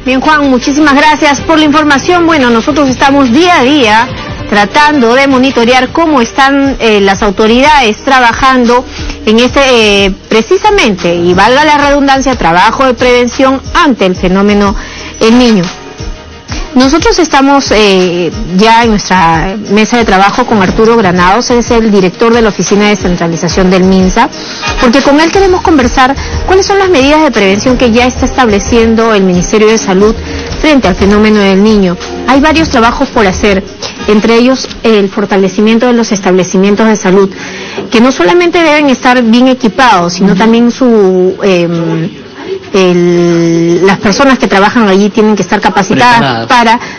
Bien, Juan, muchísimas gracias por la información. Bueno, nosotros estamos día a día tratando de monitorear cómo están las autoridades trabajando en este, precisamente, y valga la redundancia, trabajo de prevención ante el fenómeno El Niño. Nosotros estamos ya en nuestra mesa de trabajo con Arturo Granados, es el director de la Oficina de Descentralización del MINSA, porque con él queremos conversar cuáles son las medidas de prevención que ya está estableciendo el Ministerio de Salud frente al fenómeno del niño. Hay varios trabajos por hacer, entre ellos el fortalecimiento de los establecimientos de salud, que no solamente deben estar bien equipados, sino también las personas que trabajan allí tienen que estar capacitadas,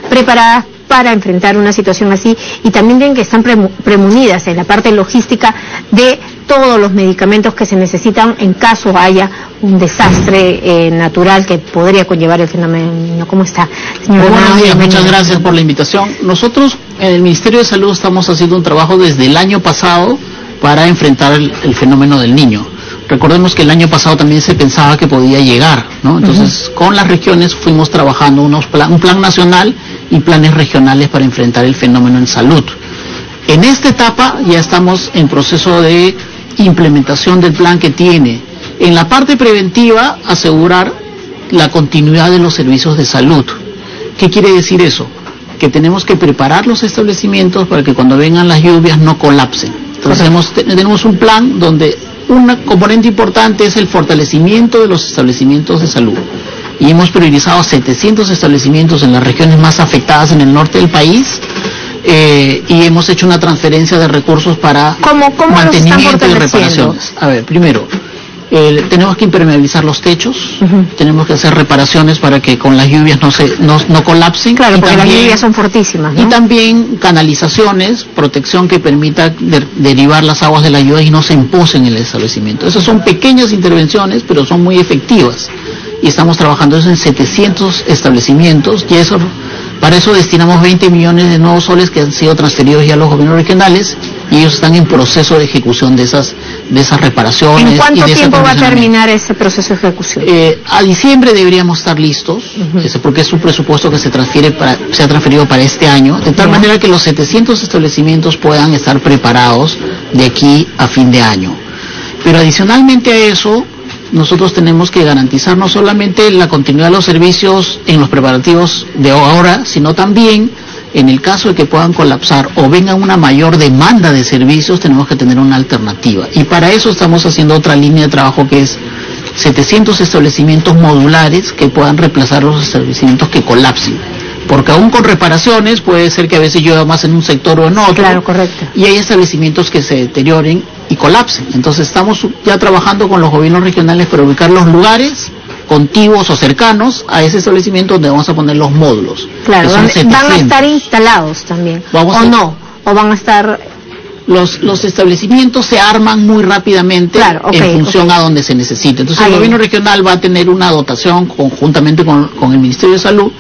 preparadas para enfrentar una situación así, y también tienen que estar premunidas en la parte logística de todos los medicamentos que se necesitan en caso haya un desastre natural que podría conllevar el fenómeno. ¿Cómo está, señor? Buenos días, muchas gracias por la invitación. Nosotros en el Ministerio de Salud estamos haciendo un trabajo desde el año pasado para enfrentar el fenómeno del niño. Recordemos que el año pasado también se pensaba que podía llegar, ¿no? Entonces, con las regiones fuimos trabajando un plan nacional y planes regionales para enfrentar el fenómeno en salud. En esta etapa ya estamos en proceso de implementación del plan que tiene. En la parte preventiva, asegurar la continuidad de los servicios de salud. ¿Qué quiere decir eso? Que tenemos que preparar los establecimientos para que cuando vengan las lluvias no colapsen. Entonces tenemos un plan donde un componente importante es el fortalecimiento de los establecimientos de salud. Y hemos priorizado 700 establecimientos en las regiones más afectadas en el norte del país, y hemos hecho una transferencia de recursos para mantenimiento y reparaciones. A ver, primero, tenemos que impermeabilizar los techos, tenemos que hacer reparaciones para que con las lluvias no colapsen. Claro, porque las lluvias son fortísimas, ¿no? Y también canalizaciones, protección que permita derivar las aguas de la lluvia y no se emposen en el establecimiento. Esas son pequeñas intervenciones, pero son muy efectivas. Y estamos trabajando eso en 700 establecimientos, y para eso destinamos 20 millones de nuevos soles que han sido transferidos ya a los gobiernos regionales, y ellos están en proceso de ejecución de esas reparaciones. ¿En cuánto tiempo va a terminar ese proceso de ejecución? A diciembre deberíamos estar listos, porque es un presupuesto que se ha transferido para este año, de tal manera que los 700 establecimientos puedan estar preparados de aquí a fin de año. Pero adicionalmente a eso, nosotros tenemos que garantizar no solamente la continuidad de los servicios en los preparativos de ahora, sino también en el caso de que puedan colapsar o venga una mayor demanda de servicios, tenemos que tener una alternativa. Y para eso estamos haciendo otra línea de trabajo que es 700 establecimientos modulares que puedan reemplazar los establecimientos que colapsen. Porque aún con reparaciones puede ser que a veces llueva más en un sector o en otro. Claro, correcto. Y hay establecimientos que se deterioren y colapsen. Entonces estamos ya trabajando con los gobiernos regionales para ubicar los lugares contiguos o cercanos a ese establecimiento donde vamos a poner los módulos. Claro, van a estar instalados también. ¿O van a estar...? Los establecimientos se arman muy rápidamente en función a donde se necesite. Entonces el gobierno regional va a tener una dotación conjuntamente con el Ministerio de Salud,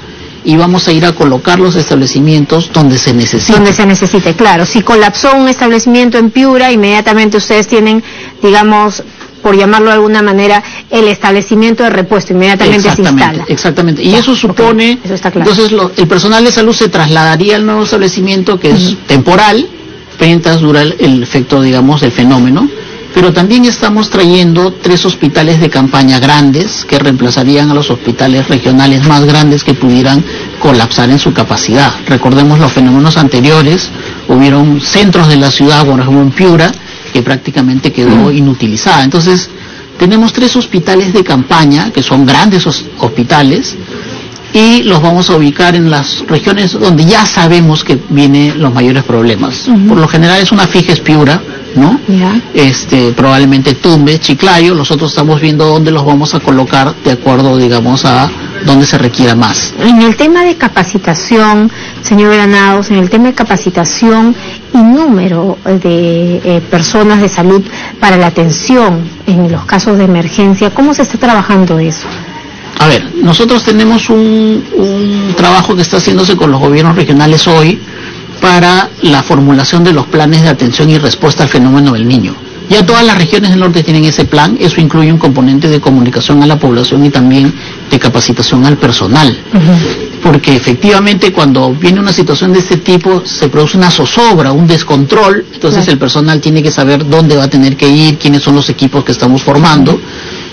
y vamos a ir a colocar los establecimientos donde se necesite. Donde se necesite, claro. Si colapsó un establecimiento en Piura, inmediatamente ustedes tienen, digamos, por llamarlo de alguna manera, el establecimiento de repuesto, inmediatamente se instala. Exactamente, y eso supone, eso está claro. Entonces el personal de salud se trasladaría al nuevo establecimiento, que es temporal, mientras dura el efecto, digamos, del fenómeno. Pero también estamos trayendo 3 hospitales de campaña grandes que reemplazarían a los hospitales regionales más grandes que pudieran colapsar en su capacidad. Recordemos los fenómenos anteriores, hubieron centros de la ciudad, por ejemplo en Piura, que prácticamente quedó inutilizada. Entonces, tenemos 3 hospitales de campaña, que son grandes hospitales, y los vamos a ubicar en las regiones donde ya sabemos que vienen los mayores problemas. Por lo general es una fija, es Piura, ¿no? Probablemente Tumbes, Chiclayo. Nosotros estamos viendo dónde los vamos a colocar de acuerdo, digamos, a donde se requiera más. En el tema de capacitación, señor Granados, en el tema de capacitación y número de personas de salud para la atención en los casos de emergencia, ¿cómo se está trabajando eso? A ver, nosotros tenemos un trabajo que está haciéndose con los gobiernos regionales hoy para la formulación de los planes de atención y respuesta al fenómeno del niño. Ya todas las regiones del norte tienen ese plan, eso incluye un componente de comunicación a la población y también de capacitación al personal. Porque efectivamente cuando viene una situación de este tipo se produce una zozobra, un descontrol, entonces el personal tiene que saber dónde va a tener que ir, quiénes son los equipos que estamos formando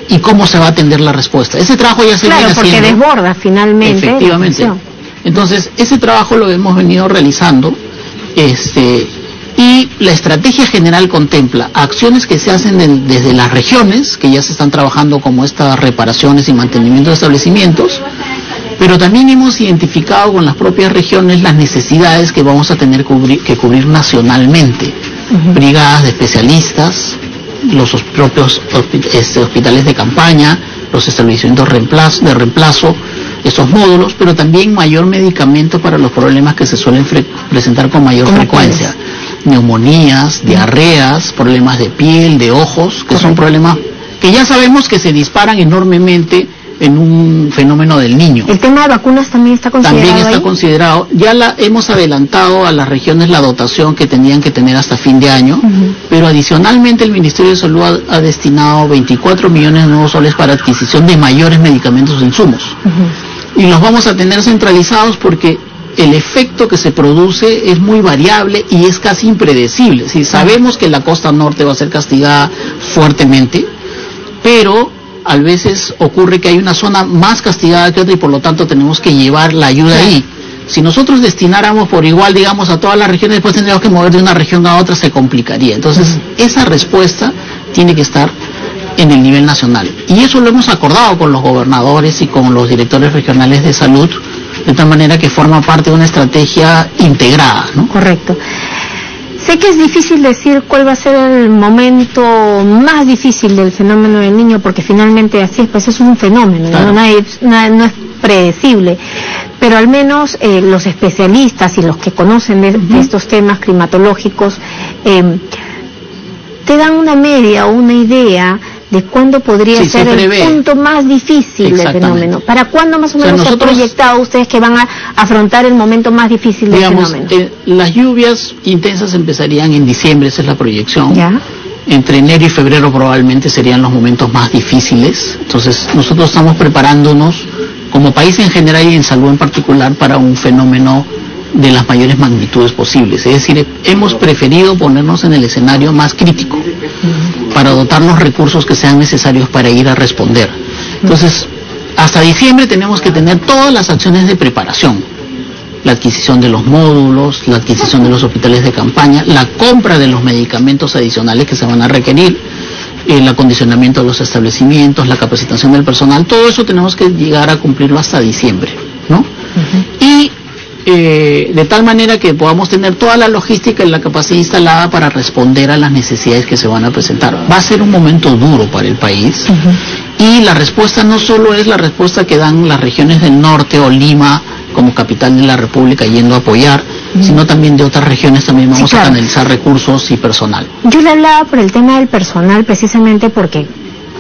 y cómo se va a atender la respuesta. Ese trabajo ya se viene haciendo. Claro, porque desborda finalmente. Efectivamente. Entonces, ese trabajo lo hemos venido realizando, y la estrategia general contempla acciones que se hacen desde las regiones, que ya se están trabajando como estas reparaciones y mantenimiento de establecimientos, pero también hemos identificado con las propias regiones las necesidades que vamos a tener que cubrir nacionalmente. Brigadas de especialistas, los propios hospitales de campaña, los establecimientos de reemplazo, estos módulos, pero también mayor medicamento para los problemas que se suelen presentar con mayor frecuencia. Neumonías, diarreas, problemas de piel, de ojos, que son problemas que ya sabemos que se disparan enormemente en un fenómeno del niño. ¿El tema de vacunas también está considerado? También está considerado. Ya hemos adelantado a las regiones la dotación que tenían que tener hasta fin de año, pero adicionalmente el Ministerio de Salud ha destinado 24 millones de nuevos soles para adquisición de mayores medicamentos e insumos. Y los vamos a tener centralizados porque el efecto que se produce es muy variable y es casi impredecible. Si sabemos que la costa norte va a ser castigada fuertemente, pero a veces ocurre que hay una zona más castigada que otra y por lo tanto tenemos que llevar la ayuda ahí. Si nosotros destináramos por igual, digamos, a todas las regiones, después tendríamos que mover de una región a otra, se complicaría. Entonces, esa respuesta tiene que estar en el nivel nacional. Y eso lo hemos acordado con los gobernadores y con los directores regionales de salud, de tal manera que forma parte de una estrategia integrada, ¿no? Correcto. Sé que es difícil decir cuál va a ser el momento más difícil del fenómeno del niño, porque finalmente así es, pues es un fenómeno, claro. No es predecible, pero al menos los especialistas y los que conocen de estos temas climatológicos te dan una media o una idea de cuándo podría ser el punto más difícil del fenómeno. ¿Para cuándo más o menos se ha proyectado ustedes que van a afrontar el momento más difícil del fenómeno? Las lluvias intensas empezarían en diciembre, esa es la proyección. ¿Ya? Entre enero y febrero probablemente serían los momentos más difíciles. Entonces nosotros estamos preparándonos como país en general y en salud en particular para un fenómeno de las mayores magnitudes posibles. Es decir, hemos preferido ponernos en el escenario más crítico para dotar los recursos que sean necesarios para ir a responder. Entonces, hasta diciembre tenemos que tener todas las acciones de preparación. La adquisición de los módulos, la adquisición de los hospitales de campaña, la compra de los medicamentos adicionales que se van a requerir, el acondicionamiento de los establecimientos, la capacitación del personal, todo eso tenemos que llegar a cumplirlo hasta diciembre, ¿no? Y de tal manera que podamos tener toda la logística y la capacidad instalada para responder a las necesidades que se van a presentar. Va a ser un momento duro para el país y la respuesta no solo es la respuesta que dan las regiones del norte o Lima como capital de la República yendo a apoyar, sino también de otras regiones también vamos a canalizar recursos y personal. Yo le hablaba por el tema del personal precisamente porque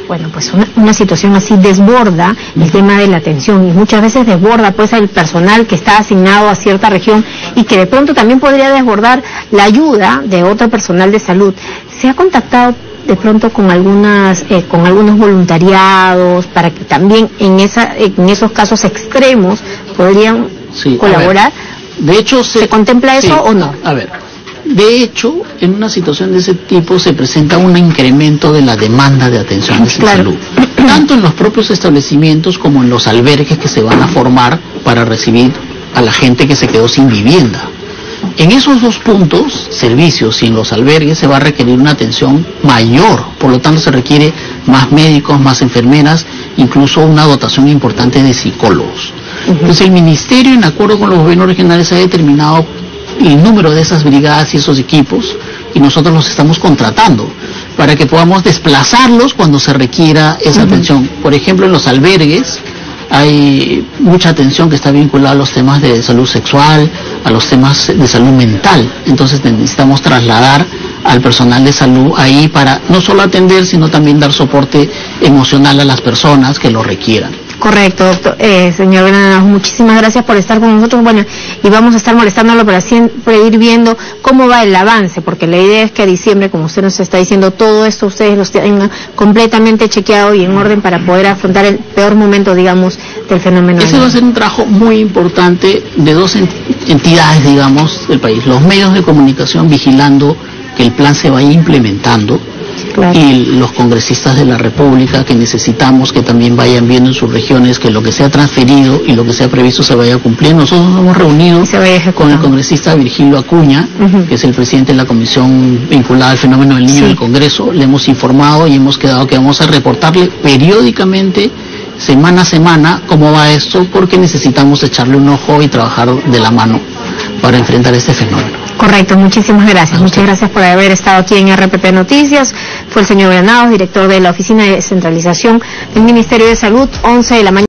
bueno, pues una situación así desborda el tema de la atención y muchas veces desborda pues el personal que está asignado a cierta región y que de pronto también podría desbordar la ayuda de otro personal de salud. ¿Se ha contactado de pronto con algunos voluntariados para que también en esos casos extremos podrían colaborar? De hecho, ¿se contempla eso o no? A ver. De hecho, en una situación de ese tipo se presenta un incremento de la demanda de atención de salud, tanto en los propios establecimientos como en los albergues que se van a formar para recibir a la gente que se quedó sin vivienda. En esos dos puntos, servicios y en los albergues, se va a requerir una atención mayor, por lo tanto se requiere más médicos, más enfermeras, incluso una dotación importante de psicólogos. Entonces el Ministerio, en acuerdo con los gobiernos regionales, ha determinado el número de esas brigadas y esos equipos y nosotros los estamos contratando para que podamos desplazarlos cuando se requiera esa atención. Por ejemplo, en los albergues hay mucha atención que está vinculada a los temas de salud sexual, a los temas de salud mental. Entonces necesitamos trasladar al personal de salud ahí para no solo atender, sino también dar soporte emocional a las personas que lo requieran. Correcto, doctor, señor Granados, muchísimas gracias por estar con nosotros. Bueno, y vamos a estar molestándolo para siempre ir viendo cómo va el avance, porque la idea es que a diciembre, como usted nos está diciendo, todo esto ustedes lo tengan completamente chequeado y en orden para poder afrontar el peor momento, digamos, del fenómeno. Ese va a ser un trabajo muy importante de dos entidades, digamos, del país. Los medios de comunicación vigilando que el plan se vaya implementando. Claro. Y los congresistas de la República, que necesitamos que también vayan viendo en sus regiones que lo que sea transferido y lo que sea previsto se vaya cumpliendo. Nosotros nos hemos reunido con el congresista Virgilio Acuña, que es el presidente de la comisión vinculada al fenómeno del niño del Congreso. Le hemos informado y hemos quedado que vamos a reportarle periódicamente, semana a semana, cómo va esto, porque necesitamos echarle un ojo y trabajar de la mano para enfrentar este fenómeno. Correcto, muchísimas gracias. Muchas gracias por haber estado aquí en RPP Noticias. Fue el señor Granados, director de la Oficina de Descentralización del Ministerio de Salud, 11 de la mañana.